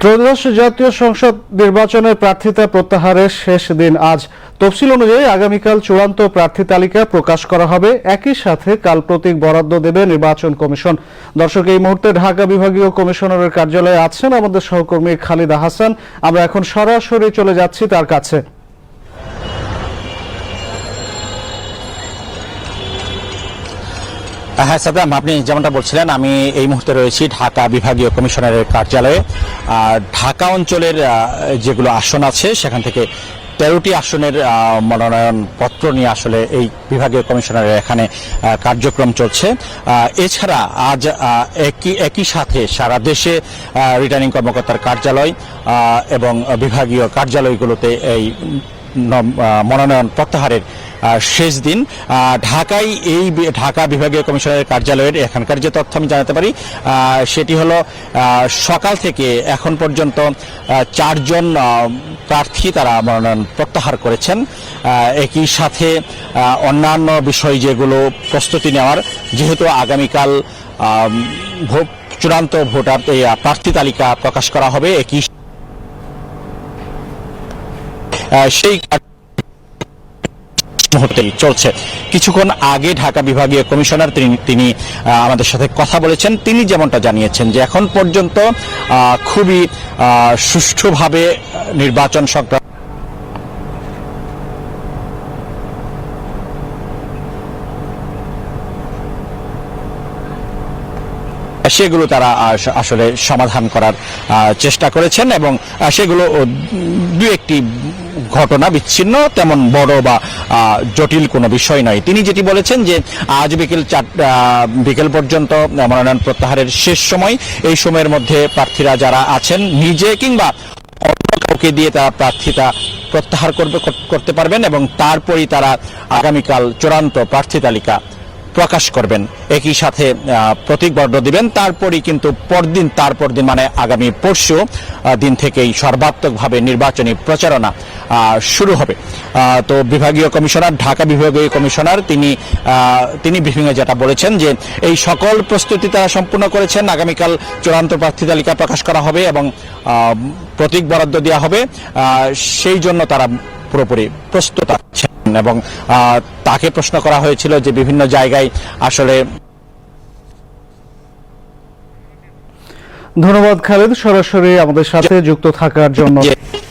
ত্রয়োদশ জাতীয় সংসদ নির্বাচনের প্রার্থিতা প্রত্যাহারের শেষ দিন আজ। তফসিল অনুযায়ী আগামীকাল চূড়ান্ত প্রার্থী তালিকা প্রকাশ করা হবে। একই সাথে কাল প্রতীক বরাদ্দ দেবে নির্বাচন কমিশন। দর্শক, এই মুহূর্তে ঢাকা বিভাগীয় কমিশনারের কার্যালয়ে আছেন আমাদের সহকর্মী খালিদা হাসান। আমরা এখন সরাসরি চলে যাচ্ছি তার কাছে। হ্যাঁ সাদাম, আপনি যেমনটা বলছিলেন, আমি এই মুহূর্তে রয়েছি ঢাকা বিভাগীয় কমিশনারের কার্যালয়ে। ঢাকা অঞ্চলের যেগুলো আসন আছে সেখান থেকে 13টি আসনের মনোনয়ন পত্র নিয়ে আসলে এই বিভাগীয় কমিশনারের এখানে কার্যক্রম চলছে। এছাড়া আজ একই সাথে সারা দেশে রিটার্নিং কর্মকর্তার কার্যালয় এবং বিভাগীয় কার্যালয়গুলোতে এই মনোনয়ন প্রত্যাহারের শেষ দিন। ঢাকায় এই ঢাকা বিভাগীয় কমিশনারের কার্যালয়ের এখানকার যে তথ্য আমি জানাতে পারি সেটি হলো সকাল থেকে এখন পর্যন্ত 4 জন প্রার্থী তারা মনোনয়ন প্রত্যাহার করেছেন। একই সাথে অন্যান্য বিষয় যেগুলো প্রস্তুতি নেওয়ার, যেহেতু আগামীকাল চূড়ান্ত ভোটার প্রার্থী তালিকা প্রকাশ করা হবে, একই সেই মুহূর্তেই চলছে। কিছুক্ষণ আগে ঢাকা বিভাগীয় কমিশনার তিনি আমাদের সাথে কথা বলেছেন। তিনি যেমনটা জানিয়েছেন যে এখন পর্যন্ত খুবই সুষ্ঠুভাবে নির্বাচন সংক্রান্ত সেগুলো তারা আসলে সমাধান করার চেষ্টা করেছেন এবং সেগুলো দু একটি ঘটনা, বিচ্ছিন্ন, তেমন বড় বা জটিল কোনো বিষয় নয়। তিনি যেটি বলেছেন যে আজ বিকেল পর্যন্ত মনোনয়ন প্রত্যাহারের শেষ সময়। এই সময়ের মধ্যে প্রার্থীরা যারা আছেন নিজে কিংবা অন্য কাউকে দিয়ে তারা প্রার্থিতা প্রত্যাহার করতে পারবেন এবং তারপরই তারা আগামীকাল চূড়ান্ত প্রার্থী তালিকা প্রকাশ করবেন। একই সাথে প্রতীক বরাদ্দ দিবেন। তারপরই কিন্তু তারপর দিন মানে আগামী পরশু দিন থেকেই সর্বাত্মকভাবে নির্বাচনী প্রচারণা শুরু হবে। তো বিভাগীয় কমিশনার, ঢাকা বিভাগীয় কমিশনার তিনি ব্রিফিংয়ে যেটা বলেছেন যে এই সকল প্রস্তুতি তারা সম্পূর্ণ করেছেন। আগামীকাল চূড়ান্ত প্রার্থী তালিকা প্রকাশ করা হবে এবং প্রতীক বরাদ্দ দেওয়া হবে, সেই জন্য তারা পুরোপুরি প্রস্তুত আছেন। এবং তাকে প্রশ্ন করা হয়েছিল যে বিভিন্ন জায়গায় আসলে। ধন্যবাদ খালেদ, সরাসরি আমাদের সাথে যুক্ত থাকার জন্য।